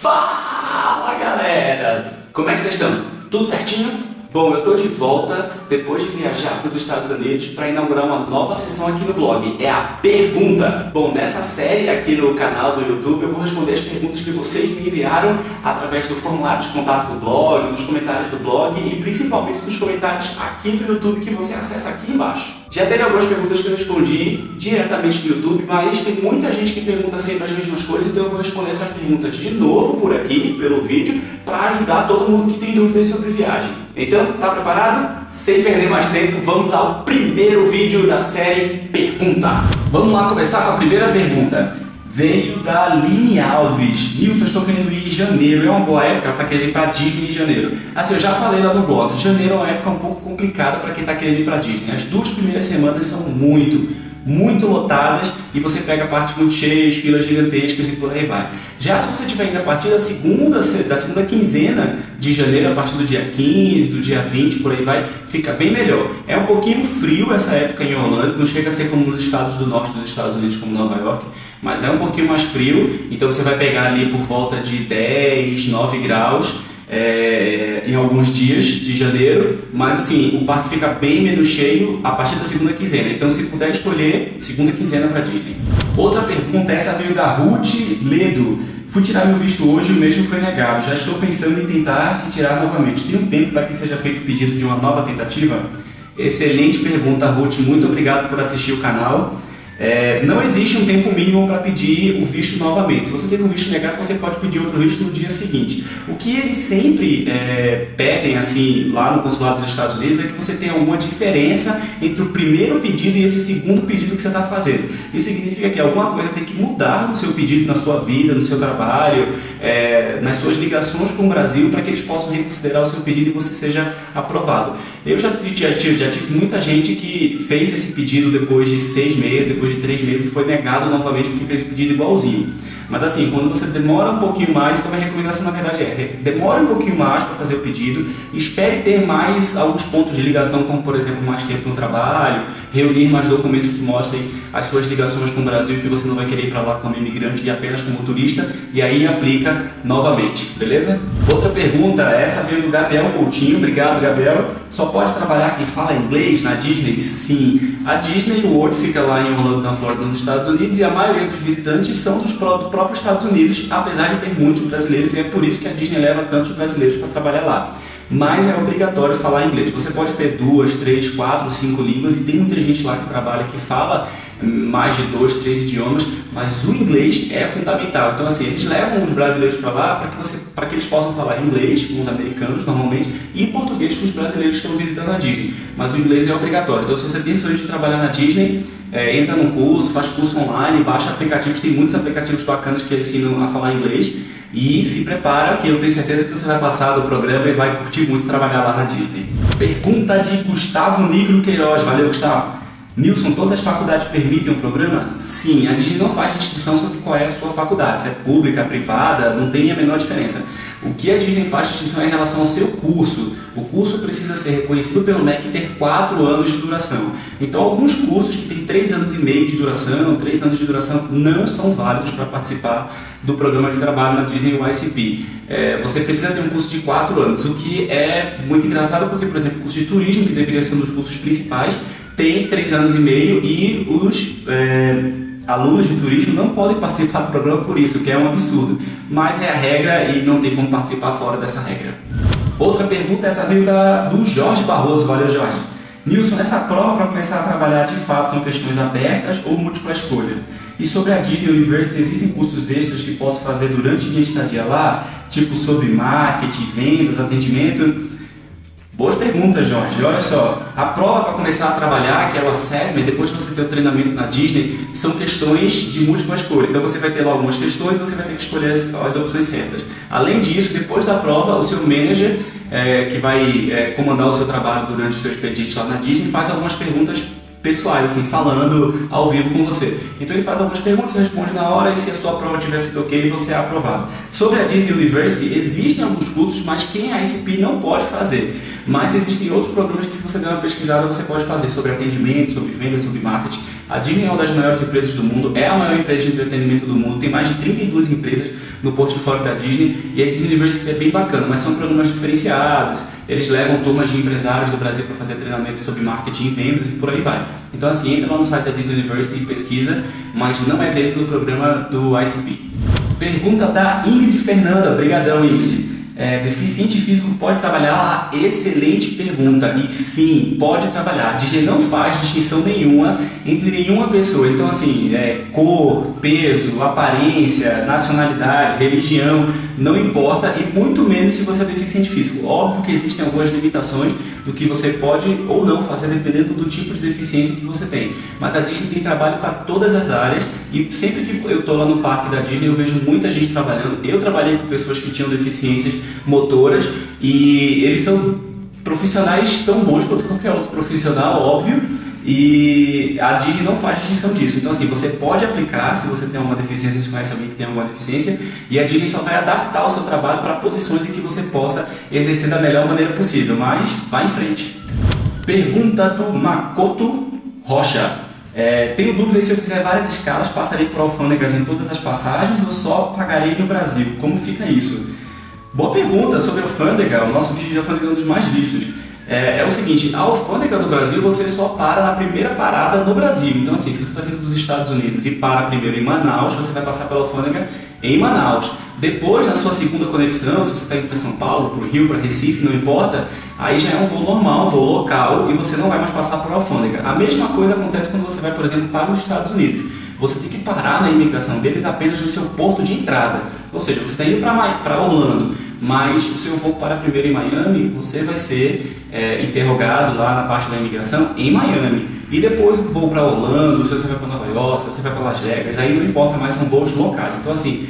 Fala galera! Como é que vocês estão? Tudo certinho? Bom, eu estou de volta depois de viajar para os Estados Unidos para inaugurar uma nova sessão aqui no blog. É a pergunta! Bom, nessa série aqui no canal do YouTube eu vou responder as perguntas que vocês me enviaram através do formulário de contato do blog, nos comentários do blog e principalmente nos comentários aqui no YouTube que você acessa aqui embaixo. Já teve algumas perguntas que eu respondi diretamente no YouTube, mas tem muita gente que pergunta sempre as mesmas coisas, então eu vou responder essas perguntas de novo por aqui, pelo vídeo, para ajudar todo mundo que tem dúvidas sobre viagem. Então, tá preparado? Sem perder mais tempo, vamos ao primeiro vídeo da série Pergunta. Vamos lá começar com a primeira pergunta. Veio da Aline Alves. Nilson, eu estou querendo ir em janeiro. É uma boa época? Ela está querendo ir para Disney em janeiro. Assim, eu já falei lá no blog. Janeiro é uma época um pouco complicada para quem está querendo ir para Disney. As 2 primeiras semanas são muito lotadas e você pega partes muito cheias, filas gigantescas e por aí vai. Já se você estiver indo a partir da segunda quinzena de janeiro, a partir do dia 15, do dia 20, por aí vai, fica bem melhor. É um pouquinho frio essa época em Orlando, não chega a ser como nos estados do norte dos Estados Unidos, como Nova York, mas é um pouquinho mais frio, então você vai pegar ali por volta de 10, 9 graus em alguns dias de janeiro, mas assim, o parque fica bem menos cheio a partir da segunda quinzena, então se puder escolher, segunda quinzena para Disney. Outra pergunta, essa veio da Ruth Ledo. Fui tirar meu visto hoje e o mesmo foi negado. Já estou pensando em tentar retirar novamente. Tem um tempo para que seja feito o pedido de uma nova tentativa? Excelente pergunta, Ruth. Muito obrigado por assistir o canal. Não existe um tempo mínimo para pedir o visto novamente. Se você teve um visto negado, você pode pedir outro visto no dia seguinte. O que eles sempre pedem assim, lá no consulado dos Estados Unidos é que você tenha alguma diferença entre o primeiro pedido e esse segundo pedido que você está fazendo. Isso significa que alguma coisa tem que mudar no seu pedido, na sua vida, no seu trabalho, nas suas ligações com o Brasil, para que eles possam reconsiderar o seu pedido e você seja aprovado. Eu já tive muita gente que fez esse pedido depois de 6 meses, depois de 3 meses e foi negado novamente porque fez o pedido igualzinho. Mas assim, quando você demora um pouquinho mais, então a recomendação na verdade demore um pouquinho mais para fazer o pedido, espere ter mais alguns pontos de ligação, como por exemplo mais tempo no trabalho, reunir mais documentos que mostrem as suas ligações com o Brasil, que você não vai querer ir para lá como imigrante e apenas como turista, e aí aplica novamente, beleza? Outra pergunta, essa veio do Gabriel Coutinho. Obrigado, Gabriel. Só pode trabalhar quem fala inglês na Disney? Sim. A Disney World fica lá em Orlando, na Flórida, nos Estados Unidos, e a maioria dos visitantes são do próprio Estados Unidos, apesar de ter muitos brasileiros, e é por isso que a Disney leva tantos brasileiros para trabalhar lá. Mas é obrigatório falar inglês. Você pode ter 2, 3, 4, 5 línguas, e tem muita gente lá que trabalha que fala mais de 2, 3 idiomas, mas o inglês é fundamental. Então assim, eles levam os brasileiros para lá para que eles possam falar inglês com os americanos normalmente e português com os brasileiros que estão visitando a Disney. Mas o inglês é obrigatório. Então se você tem sonho de trabalhar na Disney, entra num curso, faz curso online, baixa aplicativos, tem muitos aplicativos bacanas que ensinam a falar inglês. E se prepara, que eu tenho certeza que você vai passar do programa e vai curtir muito trabalhar lá na Disney. Pergunta de Gustavo Nigro Queiroz. Valeu, Gustavo. Nilson, todas as faculdades permitem o programa? Sim, a Disney não faz distinção sobre qual é a sua faculdade, se é pública, privada, não tem a menor diferença. O que a Disney faz distinção é em relação ao seu curso. O curso precisa ser reconhecido pelo MEC e ter 4 anos de duração. Então, alguns cursos que têm 3 anos e meio de duração, 3 anos de duração, não são válidos para participar do programa de trabalho na Disney YCP. Você precisa ter um curso de 4 anos, o que é muito engraçado porque, por exemplo, o curso de turismo, que deveria ser um dos cursos principais, tem 3 anos e meio e os alunos de turismo não podem participar do programa por isso, que é um absurdo. Mas é a regra e não tem como participar fora dessa regra. Outra pergunta, essa veio do Jorge Barroso. Valeu, Jorge. Nilson, essa prova para começar a trabalhar de fato são questões abertas ou múltipla escolha? E sobre a Disney University, existem cursos extras que posso fazer durante minha estadia lá? Tipo sobre marketing, vendas, atendimento? Boas perguntas, Jorge. Olha só, a prova para começar a trabalhar, que é o assessment, depois de você ter o treinamento na Disney, são questões de múltipla escolha. Então você vai ter lá algumas questões e você vai ter que escolher as opções certas. Além disso, depois da prova, o seu manager, que vai comandar o seu trabalho durante o seu expediente lá na Disney, faz algumas perguntas pessoais, assim, falando ao vivo com você. Então ele faz algumas perguntas, você responde na hora e se a sua prova tiver sido ok, você é aprovado. Sobre a Disney University, existem alguns cursos, mas quem é ICP não pode fazer. Mas existem outros programas que, se você der uma pesquisada, você pode fazer sobre atendimento, sobre vendas, sobre marketing. A Disney é uma das maiores empresas do mundo, é a maior empresa de entretenimento do mundo, tem mais de 32 empresas no portfólio da Disney, e a Disney University é bem bacana, mas são programas diferenciados, eles levam turmas de empresários do Brasil para fazer treinamento sobre marketing e vendas e por aí vai. Então assim, entra lá no site da Disney University e pesquisa, mas não é dentro do programa do ICP. Pergunta da Ingrid Fernanda, obrigadão Ingrid. Deficiente físico pode trabalhar lá? Excelente pergunta. E sim, pode trabalhar. A Disney não faz distinção nenhuma entre nenhuma pessoa. Então assim, cor, peso, aparência, nacionalidade, religião, não importa, e muito menos se você é deficiente físico. Óbvio que existem algumas limitações do que você pode ou não fazer dependendo do tipo de deficiência que você tem. Mas a Disney tem trabalho para todas as áreas, e sempre que eu estou lá no parque da Disney eu vejo muita gente trabalhando. Eu trabalhei com pessoas que tinham deficiências motoras e eles são profissionais tão bons quanto qualquer outro profissional, óbvio, e a Disney não faz distinção disso. Então assim, você pode aplicar se você tem alguma deficiência, se conhece alguém que tem alguma deficiência, e a Disney só vai adaptar o seu trabalho para posições em que você possa exercer da melhor maneira possível, mas vá em frente. Pergunta do Makoto Rocha. Tenho dúvida se eu fizer várias escalas, passarei por alfândegas em todas as passagens ou só pagarei no Brasil? Como fica isso? Boa pergunta sobre a alfândega. O nosso vídeo de alfândega é um dos mais vistos. É o seguinte, a alfândega do Brasil você só para na primeira parada no Brasil. Então assim, se você está vindo dos Estados Unidos e para primeiro em Manaus, você vai passar pela alfândega em Manaus. Depois, na sua segunda conexão, se você está indo para São Paulo, para o Rio, para Recife, não importa, aí já é um voo normal, um voo local, e você não vai mais passar por alfândega. A mesma coisa acontece quando você vai, por exemplo, para os Estados Unidos. Você tem que parar na imigração deles apenas no seu porto de entrada. Ou seja, você está indo para Orlando, mas o seu voo para primeiro em Miami, você vai ser interrogado lá na parte da imigração em Miami. E depois o voo para Orlando, se você vai para Nova York, se você vai para Las Vegas, aí não importa mais, são voos locais. Então assim,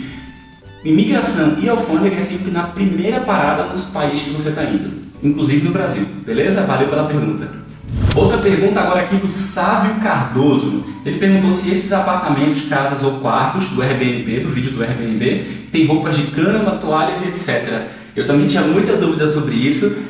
imigração e alfândega é sempre na primeira parada nos países que você está indo, inclusive no Brasil. Beleza? Valeu pela pergunta. Outra pergunta agora aqui do Sávio Cardoso. Ele perguntou se esses apartamentos, casas ou quartos do Airbnb, do vídeo do Airbnb, tem roupas de cama, toalhas e etc. Eu também tinha muita dúvida sobre isso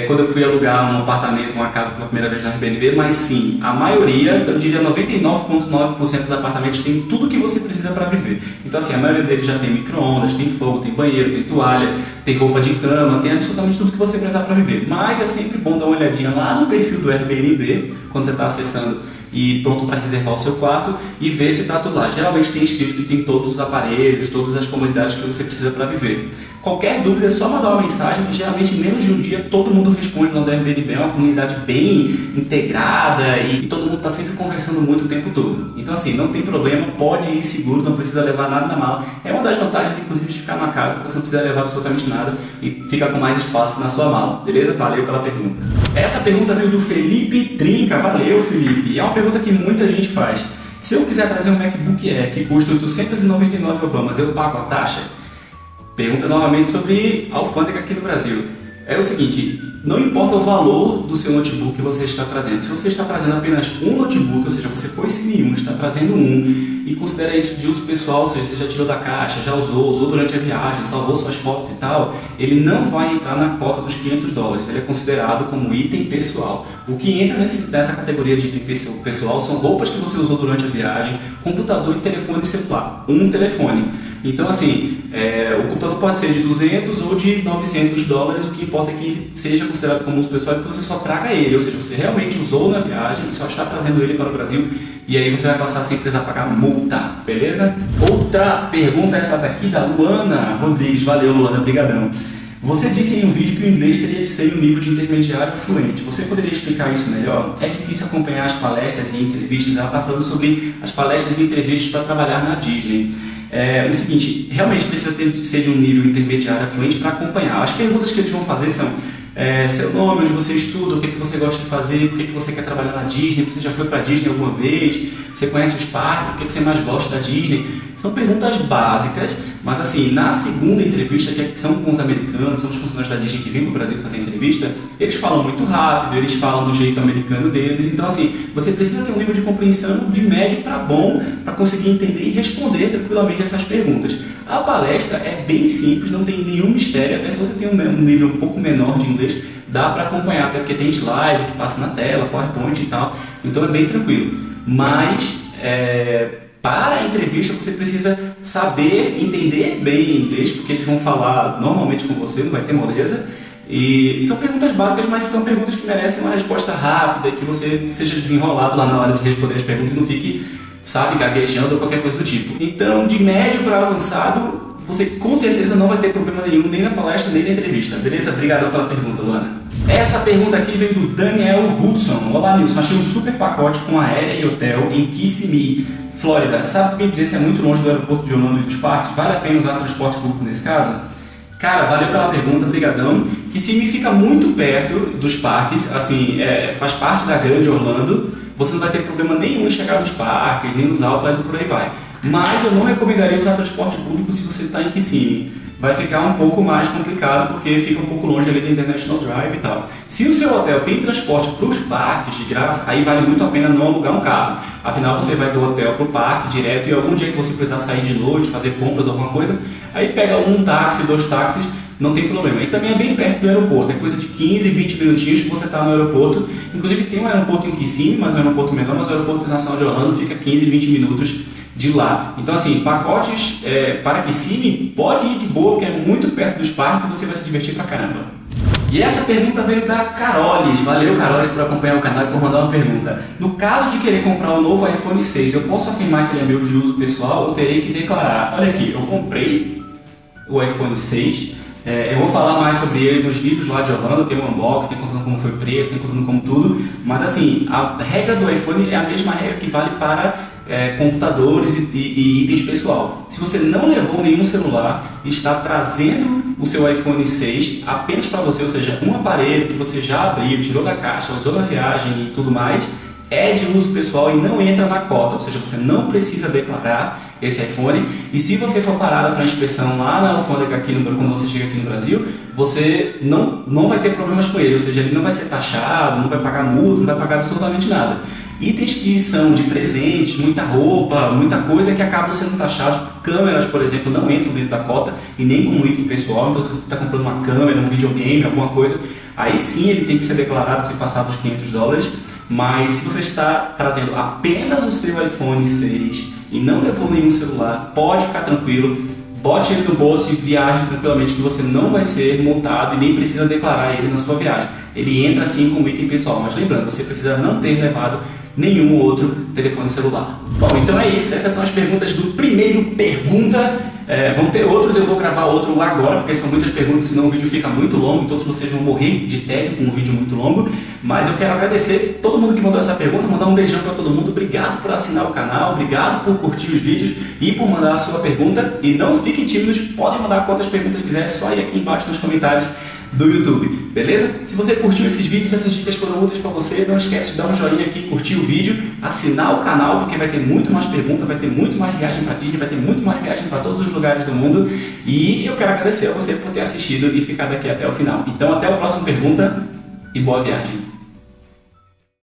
quando eu fui alugar um apartamento, uma casa pela primeira vez no Airbnb, mas sim, a maioria, eu diria 99,9% dos apartamentos tem tudo que você precisa para viver. Então assim, a maioria deles já tem micro-ondas, tem fogo, tem banheiro, tem toalha, tem roupa de cama, tem absolutamente tudo que você precisa para viver. Mas é sempre bom dar uma olhadinha lá no perfil do Airbnb, quando você está acessando e pronto para reservar o seu quarto, e ver se está tudo lá. Geralmente tem escrito que tem todos os aparelhos, todas as comodidades que você precisa para viver. Qualquer dúvida é só mandar uma mensagem, que geralmente em menos de um dia todo mundo responde lá no Airbnb. É uma comunidade bem integrada e todo mundo está sempre conversando muito o tempo todo. Então assim, não tem problema, pode ir seguro, não precisa levar nada na mala. É uma das vantagens, inclusive, de ficar numa casa, porque você não precisa levar absolutamente nada e fica com mais espaço na sua mala. Beleza? Valeu pela pergunta. Essa pergunta veio do Felipe Trinca. Valeu, Felipe. E é uma pergunta que muita gente faz. Se eu quiser trazer um MacBook Air que custa 899 Obamas, eu pago a taxa? Pergunta novamente sobre alfândega aqui no Brasil. É o seguinte, não importa o valor do seu notebook que você está trazendo. Se você está trazendo apenas um notebook, ou seja, você foi sem nenhum, está trazendo um, e considera isso de uso pessoal, ou seja, você já tirou da caixa, já usou durante a viagem, salvou suas fotos e tal, ele não vai entrar na cota dos $500. Ele é considerado como item pessoal. O que entra nessa categoria de item pessoal são roupas que você usou durante a viagem, computador e telefone celular. Um telefone. Então assim, o computador pode ser de 200 ou de $900, o que importa é que ele seja considerado como uso pessoal e que você só traga ele, ou seja, você realmente usou na viagem e só está trazendo ele para o Brasil, e aí você vai passar sem precisar pagar multa, beleza? Outra pergunta, essa daqui da Luana Rodrigues. Valeu, Luana, brigadão. Você disse em um vídeo que o inglês teria de ser um nível de intermediário fluente. Você poderia explicar isso melhor? É difícil acompanhar as palestras e entrevistas. Ela está falando sobre as palestras e entrevistas para trabalhar na Disney. O seguinte, realmente precisa ser de um nível intermediário fluente para acompanhar. As perguntas que eles vão fazer são seu nome, onde você estuda, o que você gosta de fazer, por que você quer trabalhar na Disney, você já foi para a Disney alguma vez, você conhece os parques, o que você mais gosta da Disney. São perguntas básicas, mas assim, na segunda entrevista, que são com os americanos, são os funcionários da Disney que vêm para o Brasil fazer entrevista, eles falam muito rápido, eles falam do jeito americano deles, então assim, você precisa ter um nível de compreensão de médio para bom, para conseguir entender e responder tranquilamente essas perguntas. A palestra é bem simples, não tem nenhum mistério, até se você tem um nível um pouco menor de inglês, dá para acompanhar, até porque tem slide que passa na tela, PowerPoint e tal, então é bem tranquilo. mas para a entrevista você precisa saber, entender bem inglês, porque eles vão falar normalmente com você, não vai ter moleza. E são perguntas básicas, mas são perguntas que merecem uma resposta rápida, que você seja desenrolado lá na hora de responder as perguntas e não fique, sabe, gaguejando ou qualquer coisa do tipo. Então, de médio para avançado, você com certeza não vai ter problema nenhum, nem na palestra, nem na entrevista, beleza? Obrigado pela pergunta, Luana. Essa pergunta aqui veio do Daniel Hudson. Olá, Nilson, achei um super pacote com aérea e hotel em Kissimmee, Flórida. Sabe me dizer se é muito longe do aeroporto de Orlando e dos parques? Vale a pena usar transporte público nesse caso? Cara, valeu pela pergunta, brigadão. Kissimmee fica muito perto dos parques, assim, faz parte da grande Orlando. Você não vai ter problema nenhum em chegar nos parques, nem nos outlets e por aí vai. Mas eu não recomendaria usar transporte público se você está em Kissimmee. Vai ficar um pouco mais complicado porque fica um pouco longe ali da International Drive e tal. Se o seu hotel tem transporte para os parques de graça, aí vale muito a pena não alugar um carro. Afinal, você vai do hotel para o parque direto e algum dia que você precisar sair de noite, fazer compras ou alguma coisa, aí pega um táxi, 2 táxis, não tem problema. E também é bem perto do aeroporto, é coisa de 15, 20 minutinhos que você está no aeroporto. Inclusive tem um aeroporto em Kissimmee, mas um aeroporto menor, mas o aeroporto internacional de Orlando fica 15, 20 minutos de lá. Então assim, pacotes para Kissimmee pode ir de boa, porque é muito perto dos parques e você vai se divertir pra caramba. E essa pergunta veio da Carolis. Valeu, Carolis, por acompanhar o canal e por mandar uma pergunta. No caso de querer comprar o novo iPhone 6, eu posso afirmar que ele é meu de uso pessoal ou terei que declarar? Olha aqui, eu comprei o iPhone 6, eu vou falar mais sobre ele nos vídeos lá de Orlando, tem um unboxing, tem contando como foi o preço, tem contando como tudo, mas assim, a regra do iPhone é a mesma regra que vale para computadores e itens pessoal. Se você não levou nenhum celular e está trazendo o seu iPhone 6 apenas para você, ou seja, um aparelho que você já abriu, tirou da caixa, usou na viagem e tudo mais, é de uso pessoal e não entra na cota, ou seja, você não precisa declarar esse iPhone. E se você for parado para inspeção lá na alfândega aqui quando você chega aqui no Brasil, você não vai ter problemas com ele, ou seja, ele não vai ser taxado, não vai pagar multa, não vai pagar absolutamente nada. Itens que são de presente, muita roupa, muita coisa que acabam sendo taxados. Câmeras, por exemplo, não entram dentro da cota e nem como item pessoal. Então, se você está comprando uma câmera, um videogame, alguma coisa, aí sim ele tem que ser declarado se passar dos $500. Mas se você está trazendo apenas o seu iPhone 6 e não levou nenhum celular, pode ficar tranquilo. Bote ele no bolso e viaje tranquilamente, que você não vai ser multado e nem precisa declarar ele na sua viagem. Ele entra assim como item pessoal, mas lembrando, você precisa não ter levado nenhum outro telefone celular. Bom, então é isso. Essas são as perguntas do primeiro Pergunta. Vão ter outros, eu vou gravar outro agora, porque são muitas perguntas, senão o vídeo fica muito longo e todos vocês vão morrer de tédio com um vídeo muito longo. Mas eu quero agradecer todo mundo que mandou essa pergunta, mandar um beijão para todo mundo. Obrigado por assinar o canal, obrigado por curtir os vídeos e por mandar a sua pergunta. E não fiquem tímidos, podem mandar quantas perguntas quiser, é só ir aqui embaixo nos comentários do YouTube, beleza? Se você curtiu esses vídeos, essas dicas foram úteis para você, não esquece de dar um joinha aqui, curtir o vídeo, assinar o canal, porque vai ter muito mais perguntas, vai ter muito mais viagem para Disney, vai ter muito mais viagem para todos os lugares do mundo. E eu quero agradecer a você por ter assistido e ficado aqui até o final. Então até o próximo Pergunta e boa viagem!